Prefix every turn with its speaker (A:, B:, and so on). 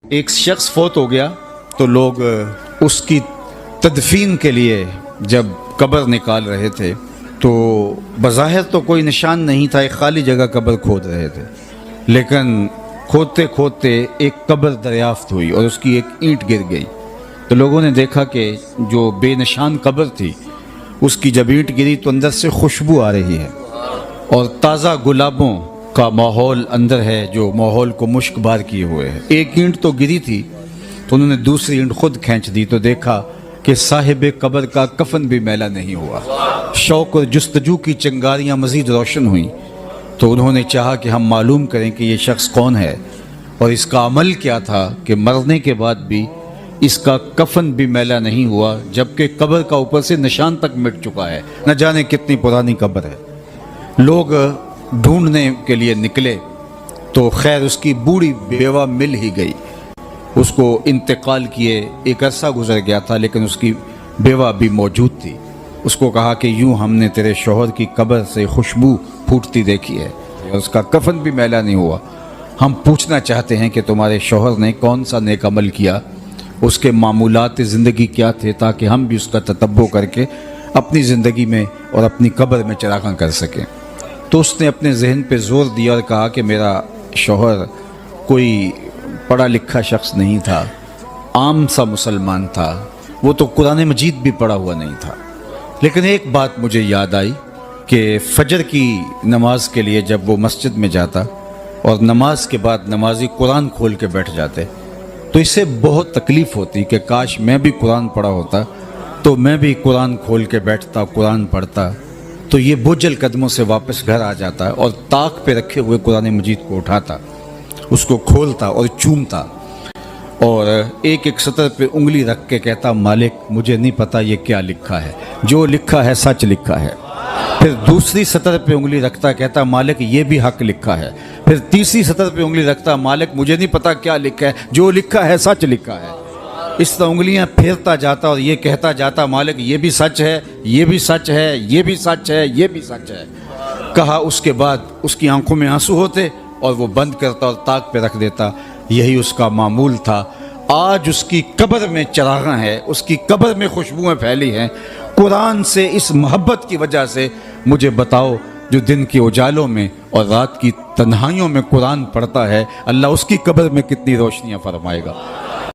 A: ایک شخص فوت ہو گیا تو لوگ اس کی تدفین کے لیے جب قبر نکال رہے تھے تو بظاہر تو کوئی نشان نہیں تھا، ایک خالی جگہ قبر کھود رہے تھے، لیکن کھودتے کھودتے ایک قبر دریافت ہوئی اور اس کی ایک اینٹ گر گئی۔ تو لوگوں نے دیکھا کہ جو بے نشان قبر تھی اس کی جب اینٹ گری تو اندر سے خوشبو آ رہی ہے اور تازہ گلابوں کا ماحول اندر ہے جو ماحول کو مشک بار کیے ہوئے ہے۔ ایک اینٹ تو گری تھی تو انہوں نے دوسری اینٹ خود کھینچ دی تو دیکھا کہ صاحب قبر کا کفن بھی میلا نہیں ہوا۔ شوق اور جستجو کی چنگاریاں مزید روشن ہوئیں تو انہوں نے چاہا کہ ہم معلوم کریں کہ یہ شخص کون ہے اور اس کا عمل کیا تھا کہ مرنے کے بعد بھی اس کا کفن بھی میلا نہیں ہوا، جبکہ قبر کا اوپر سے نشان تک مٹ چکا ہے، نہ جانے کتنی پرانی قبر ہے۔ لوگ ڈھونڈنے کے لیے نکلے تو خیر اس کی بوڑھی بیوہ مل ہی گئی، اس کو انتقال کیے ایک عرصہ گزر گیا تھا لیکن اس کی بیوہ بھی موجود تھی۔ اس کو کہا کہ یوں ہم نے تیرے شوہر کی قبر سے خوشبو پھوٹتی دیکھی ہے اور اس کا کفن بھی میلا نہیں ہوا، ہم پوچھنا چاہتے ہیں کہ تمہارے شوہر نے کون سا نیک عمل کیا، اس کے معمولات زندگی کیا تھے، تاکہ ہم بھی اس کا تتبع کر کے اپنی زندگی میں اور اپنی قبر میں چراغاں کر سکیں۔ تو اس نے اپنے ذہن پہ زور دیا اور کہا کہ میرا شوہر کوئی پڑھا لکھا شخص نہیں تھا، عام سا مسلمان تھا، وہ تو قرآن مجید بھی پڑھا ہوا نہیں تھا، لیکن ایک بات مجھے یاد آئی کہ فجر کی نماز کے لیے جب وہ مسجد میں جاتا اور نماز کے بعد نمازی قرآن کھول کے بیٹھ جاتے تو اس سے بہت تکلیف ہوتی کہ کاش میں بھی قرآن پڑھا ہوتا تو میں بھی قرآن کھول کے بیٹھتا، قرآن پڑھتا تو یہ بوجھل قدموں سے واپس گھر آ جاتا اور طاق پہ رکھے ہوئے قرآن مجید کو اٹھاتا، اس کو کھولتا اور چومتا اور ایک ایک سطر پہ انگلی رکھ کے کہتا مالک مجھے نہیں پتا یہ کیا لکھا ہے، جو لکھا ہے سچ لکھا ہے۔ پھر دوسری سطر پہ انگلی رکھتا، کہتا مالک یہ بھی حق لکھا ہے۔ پھر تیسری سطر پہ انگلی رکھتا، مالک مجھے نہیں پتا کیا لکھا ہے، جو لکھا ہے سچ لکھا ہے۔ اس طرح انگلیاں پھیرتا جاتا اور یہ کہتا جاتا مالک یہ بھی سچ ہے، یہ بھی سچ ہے، یہ بھی سچ ہے، یہ بھی سچ ہے۔ کہا اس کے بعد اس کی آنکھوں میں آنسو ہوتے اور وہ بند کرتا اور طاق پہ رکھ دیتا۔ یہی اس کا معمول تھا۔ آج اس کی قبر میں چراغاں ہیں، اس کی قبر میں خوشبوئیں پھیلی ہیں۔ قرآن سے اس محبت کی وجہ سے مجھے بتاؤ جو دن کے اجالوں میں اور رات کی تنہائیوں میں قرآن پڑھتا ہے، اللہ اس کی قبر میں کتنی روشنیاں فرمائے گا۔